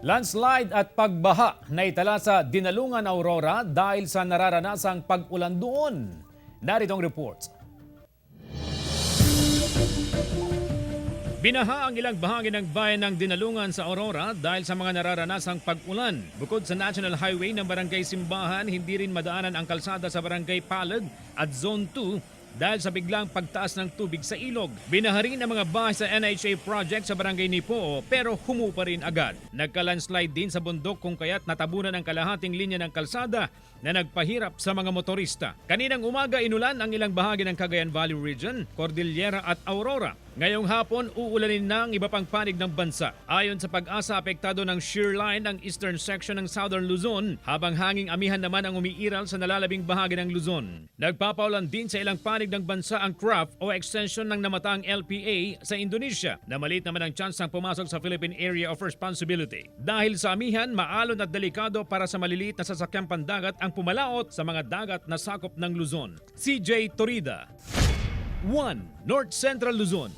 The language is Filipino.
Landslide at pagbaha na itala sa Dinalungan, Aurora dahil sa nararanasang pag-ulan doon. Narito ang report. Binaha ang ilang bahagi ng bayan ng Dinalungan sa Aurora dahil sa mga nararanasang pag-ulan. Bukod sa National Highway ng Barangay Simbahan, hindi rin madaanan ang kalsada sa Barangay Palad at Zone 2 dahil sa biglang pagtaas ng tubig sa ilog. Binaha rin ang mga bahay sa NHA project sa Barangay Nipoo pero humupa rin agad. Nagka-landslide din sa bundok kung kaya't natabunan ang kalahating linya ng kalsada na nagpahirap sa mga motorista. Kaninang umaga inulan ang ilang bahagi ng Cagayan Valley Region, Cordillera at Aurora. Ngayong hapon, uulanin na ang iba pang panig ng bansa. Ayon sa Pag-asa, apektado ng shear line ang eastern section ng Southern Luzon, habang hanging amihan naman ang umiiral sa nalalabing bahagi ng Luzon. Nagpapaulan din sa ilang panig ng bansa ang craft o extension ng namataang LPA sa Indonesia, na maliit naman ang chance ng pumasok sa Philippine Area of Responsibility. Dahil sa amihan, maalon at delikado para sa maliliit na sasakyang pandagat ang pumalaot sa mga dagat na sakop ng Luzon. CJ Torida, 1 North Central Luzon.